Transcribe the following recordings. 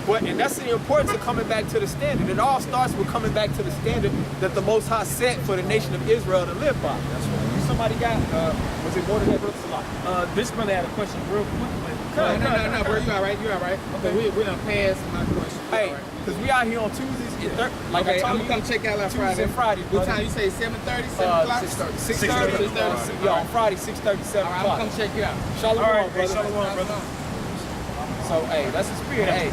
And that's the importance of coming back to the standard. It all starts with coming back to the standard that the Most High set for the nation of Israel to live by. That's right. Somebody got, was it more than that, Brother Salah? This brother had a question real quick. No, bro, you all right, you all right. Okay, we done passed my question. Hey, because we out here on Tuesdays, like okay, I told I'm gonna come check out on Friday. And Friday, what time you say, 7:30, 7 o'clock? 6:30. Yeah, on Friday, 6:30, 7 o'clock. I'm gonna come check you out. Shalom, all right, brother. Shalom, brother. So, hey, that's the spirit. Hey,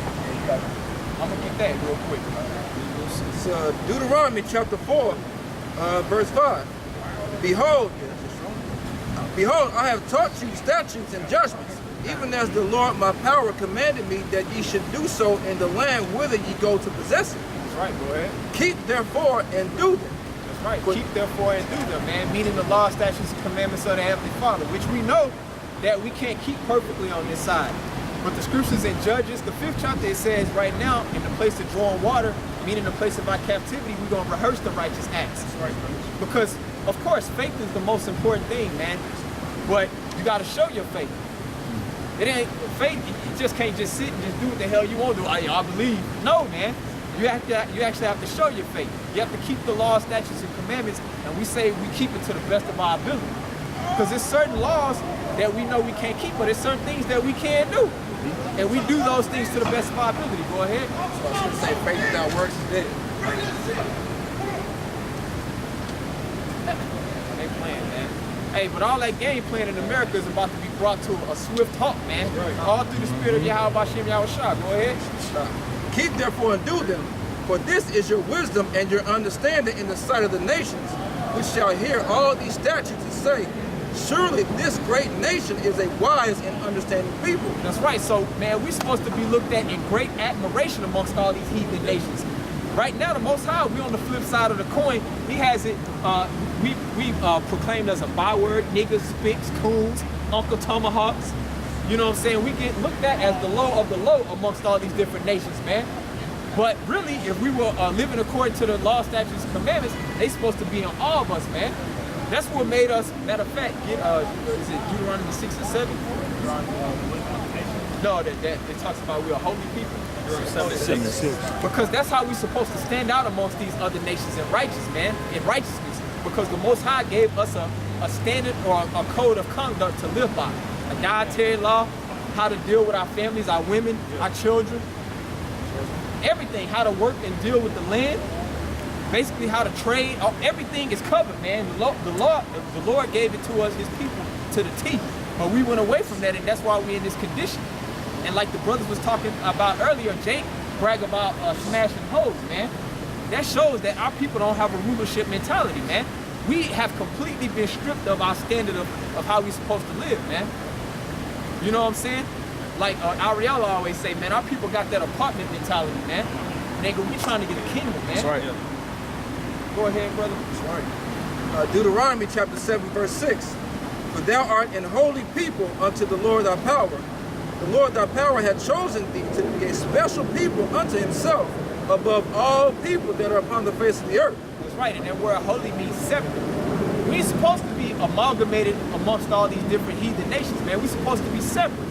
I'm gonna get that real quick. It's Deuteronomy chapter 4, verse 5. Behold, I have taught you statutes and judgments, even as the Lord my power commanded me that ye should do so in the land whither ye go to possess it. That's right, go ahead. Keep therefore and do them. That's right, keep therefore and do them, man. Meaning the law, statutes, and commandments of the Heavenly Father, which we know that we can't keep perfectly on this side. But the scriptures in Judges, the 5th chapter, it says right now, in the place of drawing water, meaning the place of our captivity, we're going to rehearse the righteous acts. That's right, brother. Because, of course, faith is the most important thing, man. But you got to show your faith. It ain't faith. You just can't just sit and just do what the hell you want to do. I believe. No, man. You actually have to show your faith. You have to keep the law, statutes, and commandments, and we say we keep it to the best of our ability. Because there's certain laws that we know we can't keep, but there's certain things that we can do. And we do those things to the best of our ability. Go ahead. So I should say faith without works is dead. They playing, man. Hey, but all that game playing in America is about to be brought to a swift halt, man. Right. All through the spirit of Yahweh Hashem Yahushua. Go ahead. Keep therefore and do them, for this is your wisdom and your understanding in the sight of the nations, which shall hear all these statutes and say, surely this great nation is a wise and understanding people. That's right. So, man, we're supposed to be looked at in great admiration amongst all these heathen nations. Right now, the Most High, we on the flip side of the coin. He has it, we proclaimed as a byword, niggas, spicks, coons, Uncle Tomahawks. You know what I'm saying? We get looked at as the low of the low amongst all these different nations, man. But really, if we were living according to the law, statutes, and commandments, they supposed to be on all of us, man. That's what made us, matter of fact, get, is it Deuteronomy 6 and 7? No, that it talks about we're a holy people. Because that's how we're supposed to stand out amongst these other nations in righteousness. Because the Most High gave us a standard or a code of conduct to live by. A dietary law, how to deal with our families, our women, our children. Everything, how to work and deal with the land. Basically how to trade, everything is covered, man. The Lord gave it to us, his people, to the T. But we went away from that, and that's why we're in this condition. And like the brothers was talking about earlier, Jake bragged about smashing hoes, man. That shows that our people don't have a rulership mentality, man. We have completely been stripped of our standard of how we're supposed to live, man. You know what I'm saying? Like Ariella always say, man, our people got that apartment mentality, man. Nigga, we trying to get a kingdom, man. That's right. Go ahead, brother. Sorry. Deuteronomy chapter 7, verse 6. For thou art an holy people unto the Lord thy power. The Lord thy power hath chosen thee to be a special people unto himself, above all people that are upon the face of the earth. That's right, and that word holy means separate. We ain't supposed to be amalgamated amongst all these different heathen nations, man. We supposed to be separate.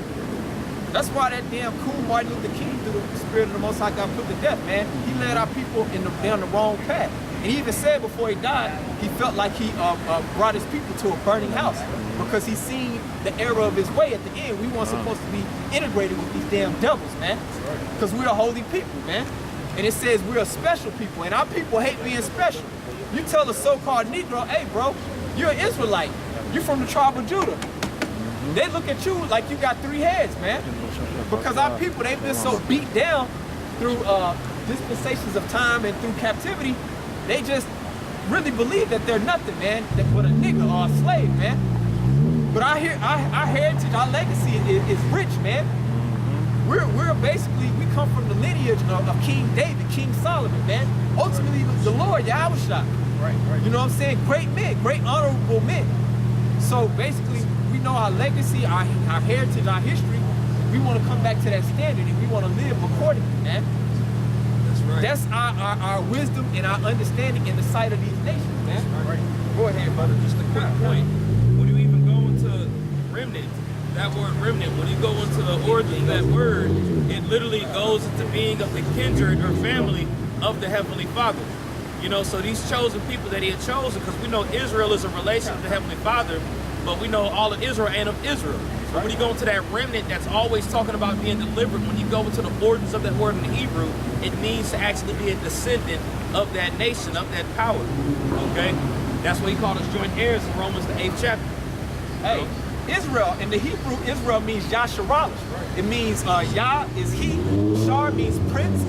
That's why that damn cool Martin Luther King, through the spirit of the Most High, got put to death, man. He led our people down the wrong path. And he even said before he died, he felt like he brought his people to a burning house because he seen the error of his way at the end. We weren't supposed to be integrated with these damn devils, man. Because we're a holy people, man. And it says we're a special people, and our people hate being special. You tell a so-called Negro, hey, bro, you're an Israelite. You're from the tribe of Judah. They look at you like you got 3 heads, man. Because our people, they've been so beat down through dispensations of time and through captivity, they just really believe that they're nothing, man, but a nigga or a slave, man. But our heritage, our legacy is rich, man. We're basically, we come from the lineage of King David, King Solomon, man. Ultimately, the Lord, Yahushua. Right. You know what I'm saying? Great men, great honorable men. So basically, we know our legacy, our heritage, our history. We want to come back to that standard, and we want to live accordingly, man. That's our wisdom and our understanding in the sight of these nations, man. Right. Go ahead, brother. Just a quick point. When you even go into remnant, that word remnant, when you go into the origin of that word, it literally goes into being of the kindred or family of the Heavenly Father. You know, so these chosen people that he had chosen, because we know Israel is a relation of the Heavenly Father, but we know all of Israel and of Israel. So when you go into that remnant, that's always talking about being delivered. When you go into the origins of that word in the Hebrew, it means to actually be a descendant of that nation, of that power. Okay? That's what he called us joint heirs in Romans the 8th chapter. Hey, Israel, in the Hebrew, Israel means Yasharallah. It means Yah is he, Shar means prince,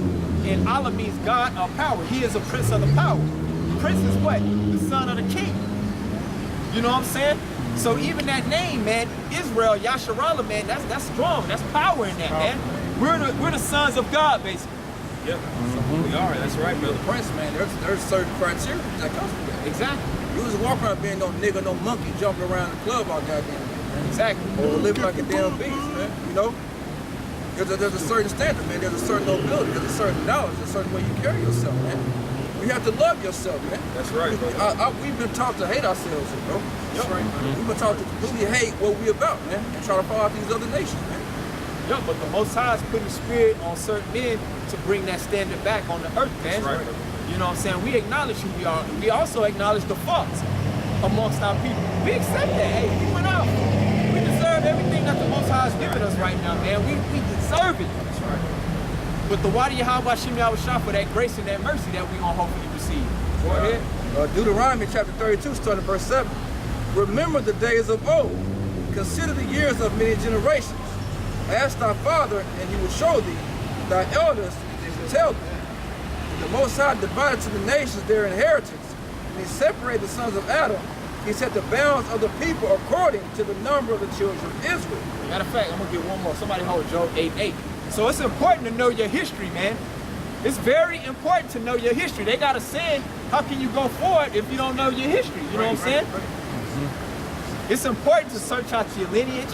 and Allah means God of power. He is a prince of the power. Prince is what? The son of the king. You know what I'm saying? So even that name, man, Israel, Yasharallah, man, that's strong. That's power in that, man. We're the sons of God, basically. Yep. We are. That's right, brother. Prince, man, there's certain criteria that comes with that. Exactly. You was walking around being no nigga, no monkey, jumping around the club all goddamn day. Exactly. Or living like a damn beast, man. You know? There's a certain standard, man. There's a certain nobility. There's a certain knowledge. There's a certain way you carry yourself, man. You have to love yourself, man. That's right, bro. We've been taught to hate ourselves, bro. That's right, man. We've been taught to completely hate what we about, man, and try to follow out these other nations, man. Yeah, but the Most High is putting spirit on certain men to bring that standard back on the earth, man. That's right. You know what I'm saying? We acknowledge who we are. We also acknowledge the faults amongst our people. We accept that. Hey, we went out. We deserve everything that the Most High has given us right now, man. We deserve it. That's right. But the Wadi Yahweh Shimi Awashah for that grace and that mercy that we gonna hopefully receive. Go ahead. Deuteronomy chapter 32, starting verse 7. Remember the days of old. Consider the years of many generations. Ask thy father, and he will show thee. Thy elders, and he will tell thee. The Most High divided to the nations their inheritance. And he separated the sons of Adam. He set the bounds of the people according to the number of the children of Israel. Matter of fact, I'm gonna get one more. Somebody hold Job 8:8. So it's important to know your history, man. It's very important to know your history. They got a saying, how can you go forward if you don't know your history? You know what I'm saying? It's important to search out your lineage,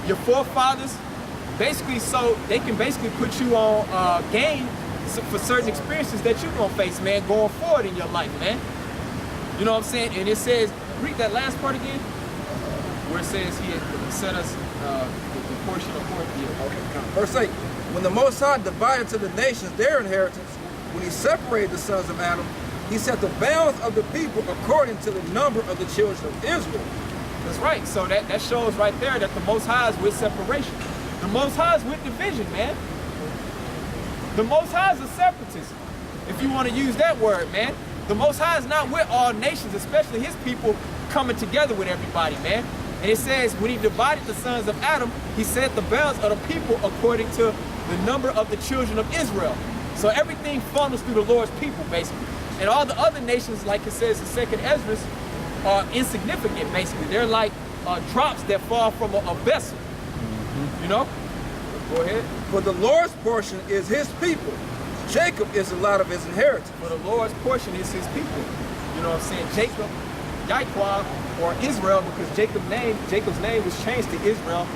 your forefathers, basically so they can basically put you on game for certain experiences that you're gonna face, man, going forward in your life, man. You know what I'm saying? And it says, read that last part again, where it says he had set us the portion of Verse 8. When the Most High divided to the nations their inheritance, when he separated the sons of Adam, he set the bounds of the people according to the number of the children of Israel. That's right. So that shows right there that the Most High is with separation. The Most High is with division, man. The Most High is a separatist, if you want to use that word, man. The Most High is not with all nations, especially his people coming together with everybody, man. And it says, when he divided the sons of Adam, he set the bounds of the people according to the number of the children of Israel. So everything funnels through the Lord's people, basically. And all the other nations, like it says in 2nd Ezra, are insignificant, basically. They're like drops that fall from a vessel. You know? Go ahead. For the Lord's portion is his people. Jacob is a lot of his inheritance. For the Lord's portion is his people. You know what I'm saying? Jacob, Yahweh, or Israel, because Jacob's name was changed to Israel.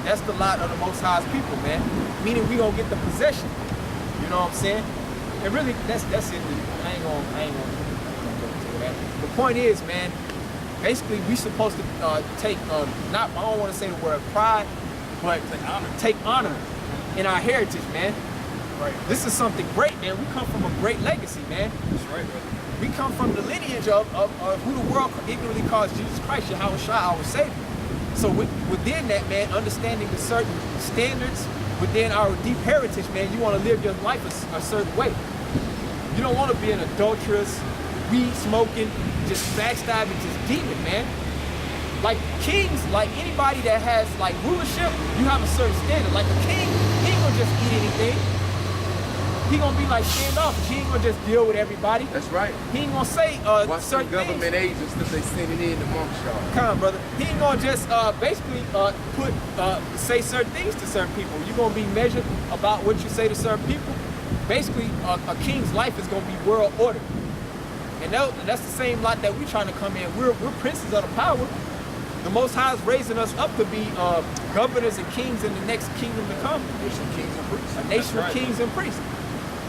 That's the lot of the Most High's people, man. Meaning we gonna get the possession. You know what I'm saying? And really, that's it. I ain't gonna go into that. The point is, man, basically we supposed to take I don't want to say the word pride, but take honor in our heritage, man. Right. This is something great, man. We come from a great legacy, man. That's right, brother. We come from the lineage of who the world ignorantly calls Jesus Christ, Yahweh Shai, our Savior. So within that, man, understanding the certain standards within our deep heritage, man, you want to live your life a certain way. You don't want to be an adulterous, weed smoking, just backstabbing, just demon, man. Like kings, like anybody that has like rulership, you have a certain standard. Like a king, he ain't gonna just eat anything. He gonna be like standoffish. He ain't gonna just deal with everybody. That's right. He ain't gonna say certain government things. agents that they sending in amongst y'all. Come on, brother. He ain't gonna just basically say certain things to certain people. You're gonna be measured about what you say to certain people. Basically, a king's life is gonna be world order. And that's the same lot that we're trying to come in. We're princes of the power. The Most High is raising us up to be governors and kings in the next kingdom to come. A nation of kings and priests. A nation of kings and priests.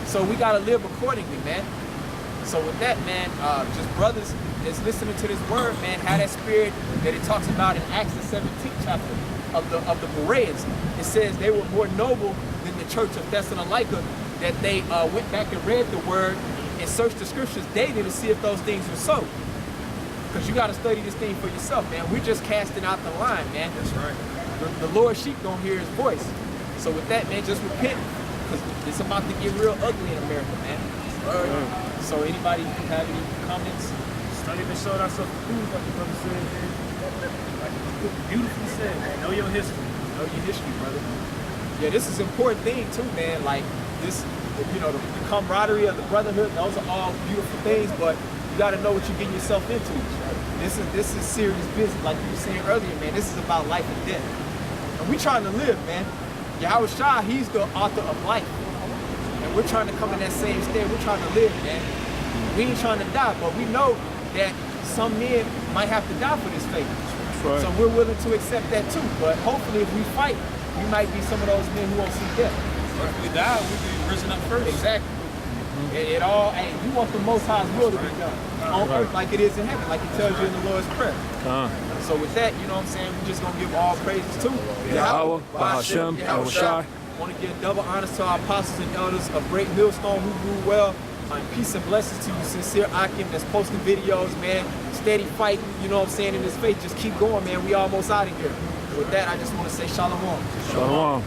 So we got to live accordingly, man. So with that, man, just brothers that's listening to this word, man, have that spirit that it talks about in Acts the 17th chapter. of the Bereans. It says they were more noble than the church of Thessalonica, that they went back and read the word and searched the scriptures daily to see if those things were so. Because you got to study this thing for yourself, man. We're just casting out the line, man. That's right. The Lord's sheep don't hear his voice. So with that, man, just repent. Because it's about to get real ugly in America, man. So anybody have any comments? Study to show thyself approved, like the brother said, man. Like beautifully said, man. Know your history. Know your history, brother. Yeah, this is an important thing too, man. Like this, you know, the camaraderie of the brotherhood, those are all beautiful things, but you gotta know what you're getting yourself into. This is serious business, like you were saying earlier, man. This is about life and death. And we trying to live, man. Yahweh Shah, he's the author of life. And we're trying to come in that same state. We're trying to live, man. We ain't trying to die, but we know that some men might have to die for this faith. Right. So we're willing to accept that too. But hopefully if we fight, we might be some of those men who won't see death. Or if we die, we'll be risen up first. Exactly. It all, hey, you want the Most High's will to be done on earth like it is in heaven, like He tells you in the Lord's Prayer. So with that, you know what I'm saying, we're just going to give all praises to Yahweh, Bahashem, Yahweh Shai. Want to give double honors to our apostles and elders of Great Millstone who grew well. Peace and blessings to you, sincere Akim that's posting videos, man. Steady fight, you know what I'm saying, in this faith. Just keep going, man. We almost out of here. With that, I just want to say shalom. Shalom.